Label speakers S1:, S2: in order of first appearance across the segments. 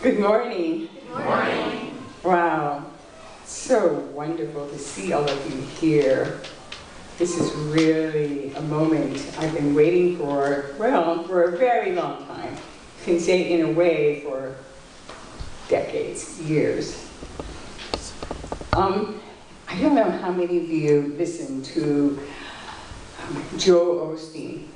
S1: Good morning.
S2: Good morning.
S1: Wow, so wonderful to see all of you here. This is really a moment I've been waiting for, well, for a very long time. You can say in a way for decades, years. I don't know how many of you listen to Joe Osteen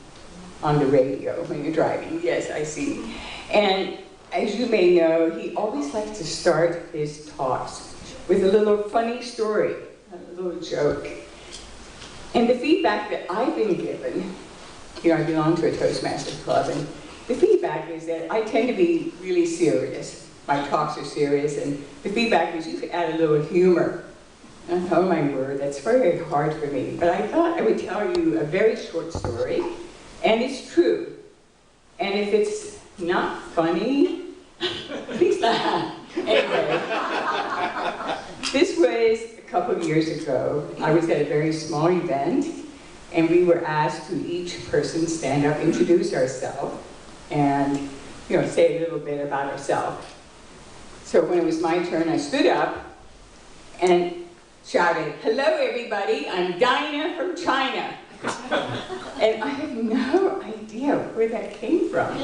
S1: on the radio when you're driving. Yes, I see. And as you may know, he always likes to start his talks with a little funny story, a little joke. And the feedback that I've been given, I belong to a Toastmasters club, and the feedback is that I tend to be really serious. My talks are serious, and the feedback is you could add a little humor. And oh my word, that's very hard for me. But I thought I would tell you a very short story, and it's true. And if it's not funny, please laugh. Anyway, this was a couple of years ago. I was at a very small event, and we were asked to each person stand up, introduce ourselves, and say a little bit about ourselves. So when it was my turn, I stood up and shouted, "Hello everybody, I'm Dinah from China." And I have no idea where that came from.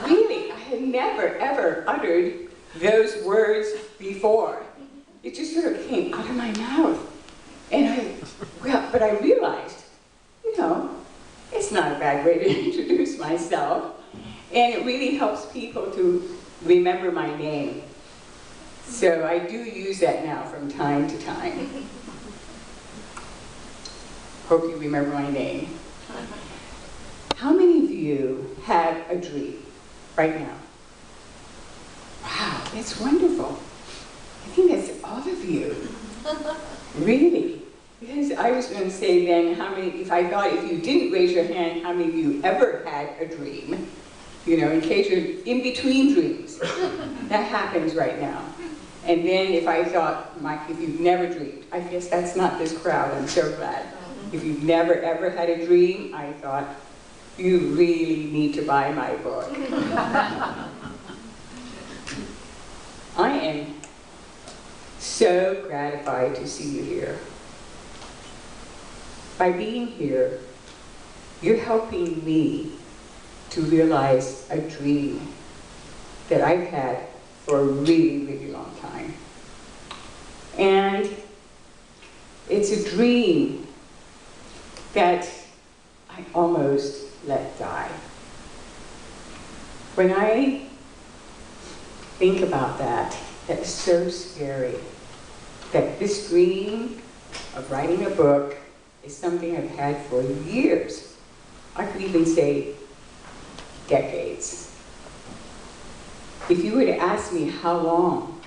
S1: Really, I had never ever uttered those words before. It just sort of came out of my mouth. And but I realized, it's not a bad way to introduce myself. And it really helps people to remember my name. So I do use that now from time to time. Hope you remember my name. How many of you have a dream right now? Wow, that's wonderful. I think that's all of you. Really? Because I was going to say then, if you didn't raise your hand, how many of you ever had a dream? In case you're in between dreams. That happens right now. And then if I thought, if you've never dreamed, I guess that's not this crowd, I'm so glad. If you've never ever had a dream, I thought, you really need to buy my book. I am so gratified to see you here. By being here, you're helping me to realize a dream that I've had for a really, really long time. And it's a dream that I almost let die. When I think about that, that's so scary. That this dream of writing a book is something I've had for years. I could even say decades. If you were to ask me how long,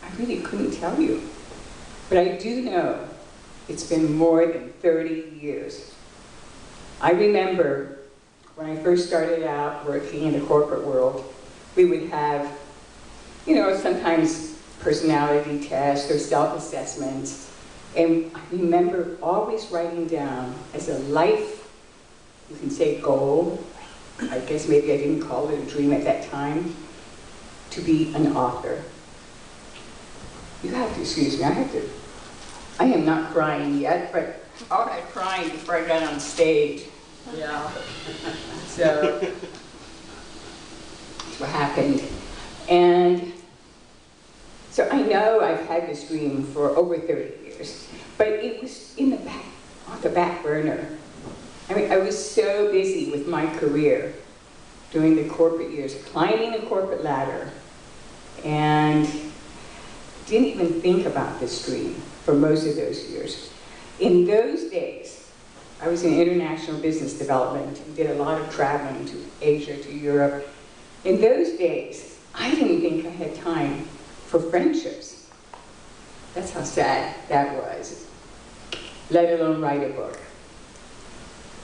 S1: I really couldn't tell you. But I do know it's been more than 30 years. I remember when I first started out working in the corporate world, we would have, sometimes personality tests or self-assessments. And I remember always writing down as a life, you can say goal, I guess maybe I didn't call it a dream at that time, to be an author. You have to excuse me, I am not crying yet, but all that crying before I got on stage. Yeah. So, that's what happened. And so I know I've had this dream for over 30 years, but it was on the back burner. I was so busy with my career during the corporate years, climbing the corporate ladder, and didn't even think about this dream for most of those years. In those days, I was in international business development and did a lot of traveling to Asia, to Europe. In those days, I didn't think I had time for friendships. That's how sad that was, let alone write a book.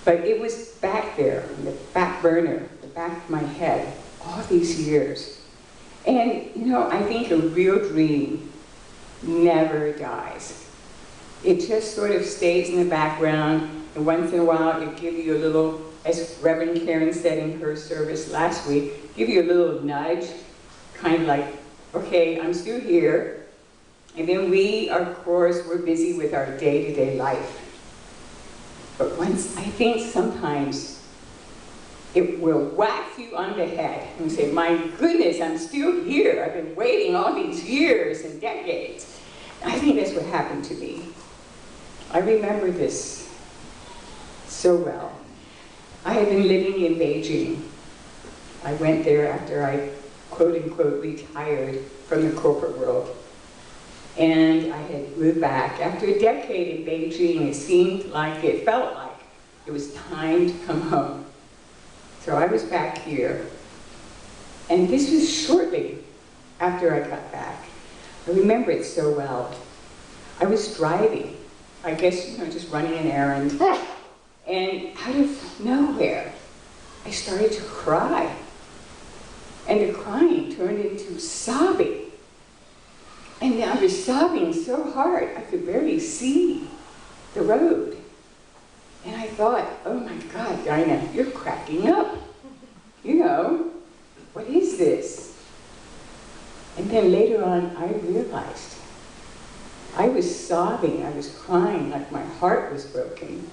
S1: But it was back there, in the back burner, the back of my head, all these years. And, I think a real dream never dies. It just sort of stays in the background, and once in a while it gives you a little, as Reverend Karen said in her service last week, give you a little nudge. kind of like, okay, I'm still here. And then we, of course, we're busy with our day-to-day life. But once, I think sometimes it will whack you on the head and say, my goodness, I'm still here. I've been waiting all these years and decades. I think that's what happened to me. I remember this so well. I had been living in Beijing. I went there after I, quote unquote, retired from the corporate world. And I had moved back. After a decade in Beijing, it felt like it was time to come home. So I was back here. And this was shortly after I got back. I remember it so well. I was driving, I guess, just running an errand. And out of nowhere, I started to cry. And the crying turned into sobbing. And I was sobbing so hard, I could barely see the road. And I thought, oh my God, Dinah, you're cracking up. What is this? And then later on, I realized I was sobbing, I was crying like my heart was broken.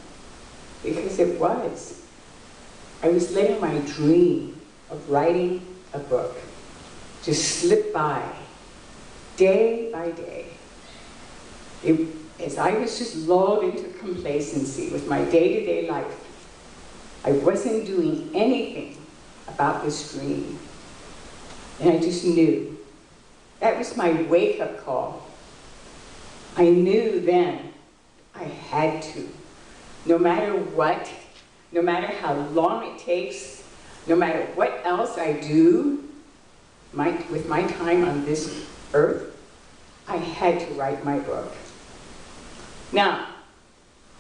S1: Because it was. I was letting my dream of writing a book just slip by, day by day. As I was just lulled into complacency with my day-to-day life, I wasn't doing anything about this dream. And I just knew. That was my wake-up call. I knew then I had to. No matter what, no matter how long it takes, no matter what else I do with my time on this earth, I had to write my book. Now,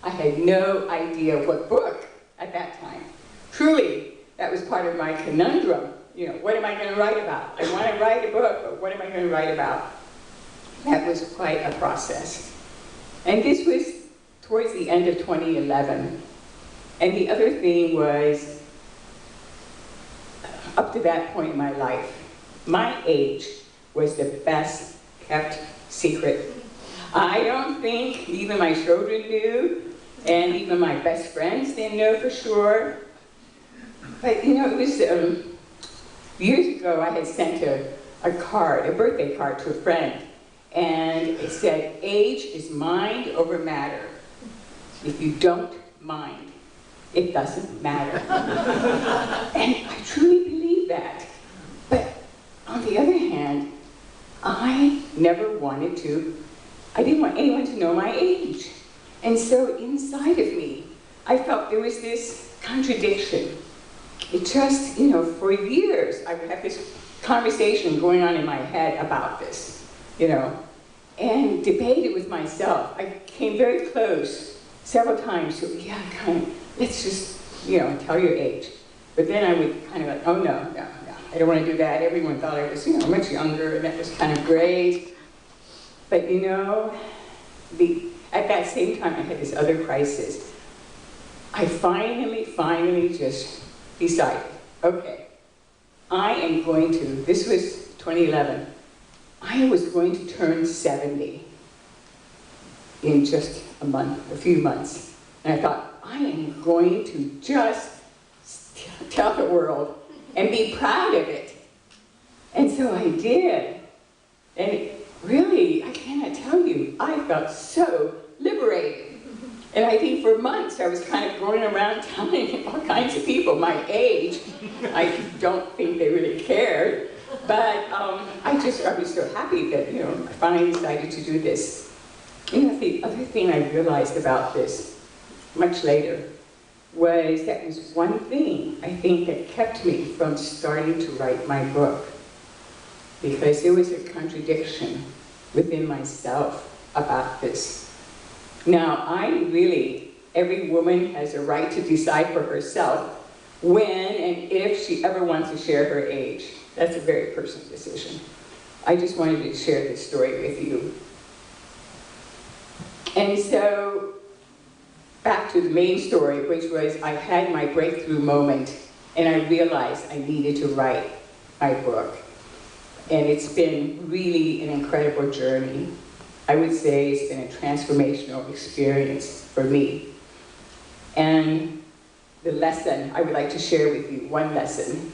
S1: I had no idea what book at that time. Truly, that was part of my conundrum. What am I going to write about? I want to write a book, but what am I going to write about? That was quite a process. And this was towards the end of 2011. And the other thing was, up to that point in my life, my age was the best kept secret. I don't think even my children knew, and even my best friends didn't know for sure. But it was years ago I had sent a birthday card to a friend, and it said, age is mind over matter. If you don't mind, it doesn't matter. And I truly believe that. But on the other hand, I didn't want anyone to know my age. And so inside of me, I felt there was this contradiction. It just, for years, I would have this conversation going on in my head about this, and debated with myself. I came very close several times to, let's just, tell your age. But then I would kind of like, oh no, I don't want to do that. Everyone thought I was, much younger, and that was kind of great. But at that same time, I had this other crisis. I finally just decided, okay, I am going to, this was 2011, I was going to turn 70 in just a few months. And I thought, I am going to just tell the world and be proud of it. And so I did. And really, I cannot tell you, I felt so liberated. And I think for months I was kind of going around telling all kinds of people my age. I don't think they really cared. But I was so happy that, I finally decided to do this. The other thing I realized about this much later was that was one thing I think that kept me from starting to write my book. Because there was a contradiction within myself about this. Now, every woman has a right to decide for herself when and if she ever wants to share her age. That's a very personal decision. I just wanted to share this story with you. And so, back to the main story, which was I had my breakthrough moment, and I realized I needed to write my book. And it's been really an incredible journey. I would say it's been a transformational experience for me. And the lesson I would like to share with you, one lesson,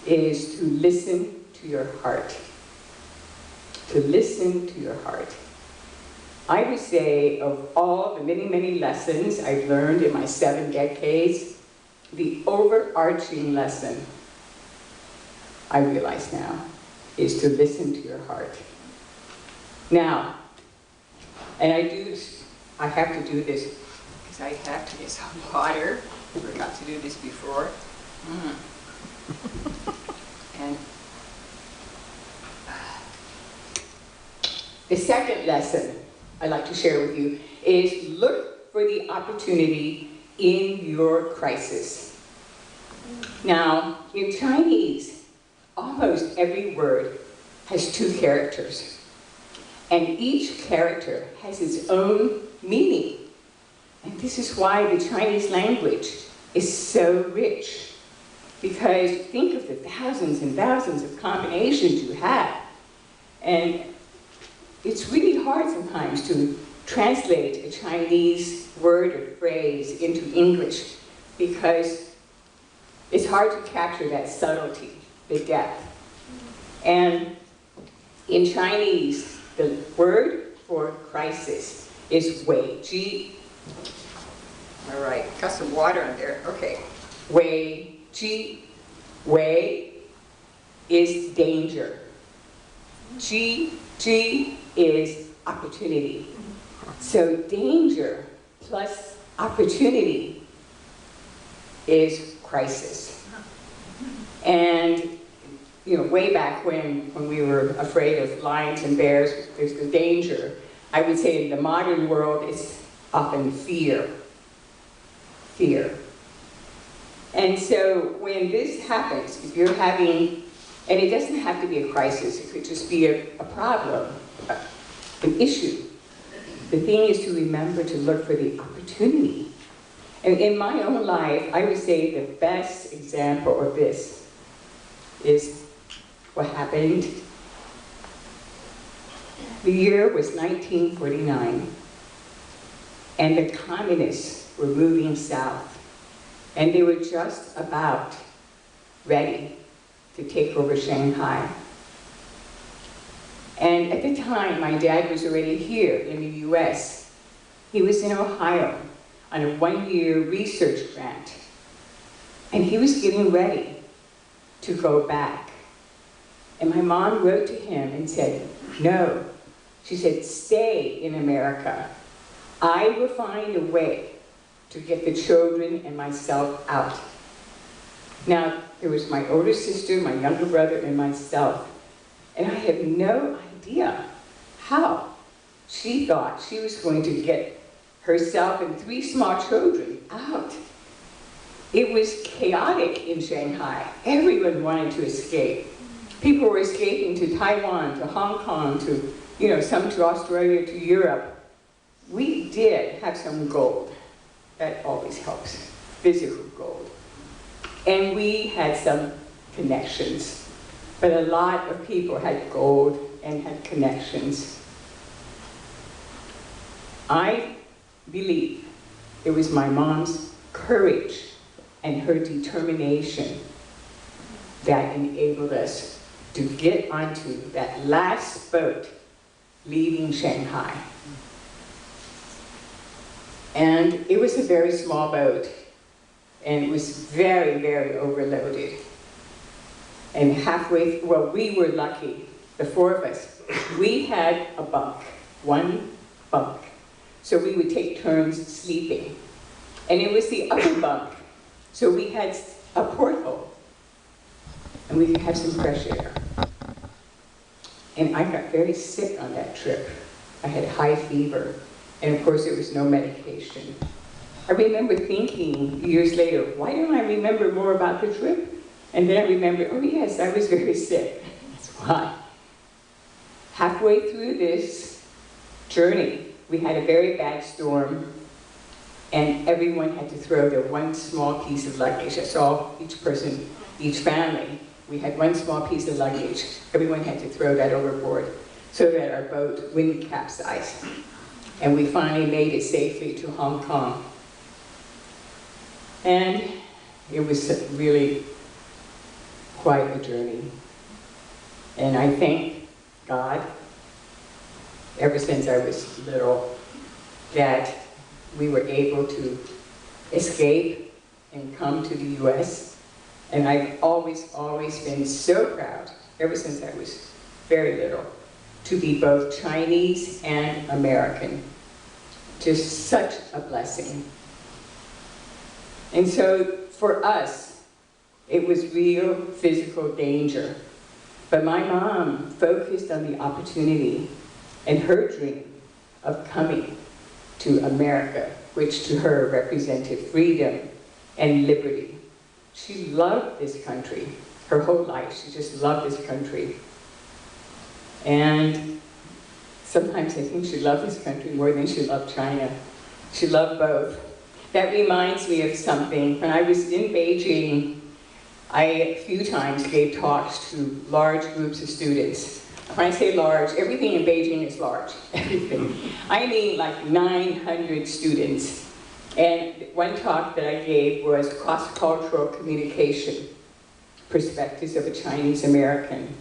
S1: is to listen to your heart. To listen to your heart. I would say of all the many, many lessons I've learned in my 7 decades, the overarching lesson, I realize now, is to listen to your heart. Now, and I have to do this, because I have to get some water. I forgot to do this before. And the second lesson I'd like to share with you is look for the opportunity in your crisis. Now, in Chinese, almost every word has 2 characters. And each character has its own meaning. And this is why the Chinese language is so rich. Because think of the thousands and thousands of combinations you have. And it's really hard sometimes to translate a Chinese word or phrase into English because it's hard to capture that subtlety, the depth. And in Chinese, the word for crisis is wei ji. All right, got some water on there. Okay. Wei ji. Wei is danger. Ji is opportunity. So danger plus opportunity is crisis. And you know, way back when we were afraid of lions and bears, there's the danger. I would say in the modern world, it's often fear. Fear. And so when this happens, if you're having, and it doesn't have to be a crisis, it could just be a problem, an issue. The thing is to remember to look for the opportunity. And in my own life, I would say the best example of this is what happened. The year was 1949, and the communists were moving south, and they were just about ready to take over Shanghai. And at the time, my dad was already here in the US. He was in Ohio on a 1-year research grant, and he was getting ready to go back. And my mom wrote to him and said, no. She said, stay in America. I will find a way to get the children and myself out. Now, there was my older sister, my younger brother, and myself. And I had no idea how she thought she was going to get herself and 3 small children out. It was chaotic in Shanghai. Everyone wanted to escape. People were escaping to Taiwan, to Hong Kong, to, you know, some to Australia, to Europe. We did have some gold. That always helps, physical gold. And we had some connections. But a lot of people had gold and had connections. I believe it was my mom's courage and her determination that enabled us to get onto that last boat leaving Shanghai. And it was a very small boat, and it was very, very overloaded. And halfway, well, we were lucky, the 4 of us. We had a bunk, 1 bunk. So we would take turns sleeping. And it was the upper bunk. So we had a porthole. And we could have some fresh air. And I got very sick on that trip. I had high fever. And of course, there was no medication. I remember thinking years later, why don't I remember more about the trip? And then I remember, oh yes, I was very sick. That's why. Halfway through this journey, we had a very bad storm, and everyone had to throw their 1 small piece of luggage. That's all each person, each family we had one small piece of luggage. Everyone had to throw that overboard so that our boat wouldn't capsize. And we finally made it safely to Hong Kong. And it was really quite a journey. And I thank God, ever since I was little, that we were able to escape and come to the US. And I've always been so proud, ever since I was very little, to be both Chinese and American. Just such a blessing. And so for us, it was real physical danger. But my mom focused on the opportunity and her dream of coming to America, which to her represented freedom and liberty. She loved this country. Her whole life, she just loved this country. And sometimes I think she loved this country more than she loved China. She loved both. That reminds me of something. When I was in Beijing, I a few times gave talks to large groups of students. When I say large, everything in Beijing is large, everything. I mean like 900 students. And one talk that I gave was cross-cultural communication, perspectives of a Chinese American.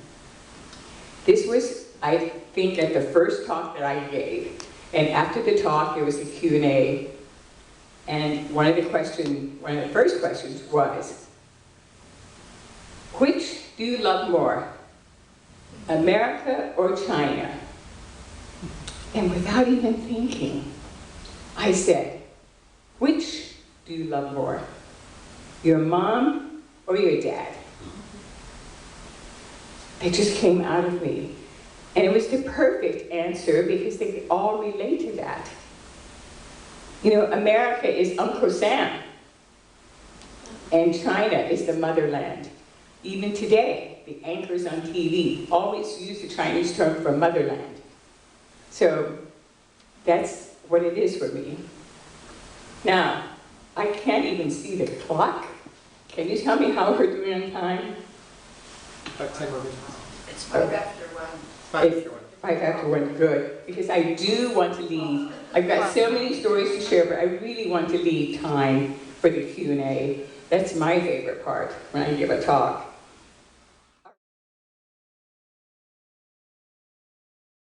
S1: This was, I think, at the first talk that I gave. And after the talk, there was a Q&A. And one of the first questions was, which do you love more, America or China? And without even thinking, I said, which do you love more, your mom or your dad? It just came out of me. And it was the perfect answer because they all relate to that. You know, America is Uncle Sam, and China is the motherland. Even today, the anchors on TV always use the Chinese term for motherland. So that's what it is for me. Now, I can't even see the clock. Can you tell me how we're doing on time?
S2: 10 more minutes.
S3: It's 5 after 1.
S2: 5 after 1.
S1: 5 after 1, good. Because I do want to leave. I've got so many stories to share, but I really want to leave time for the Q&A. That's my favorite part when I give a talk.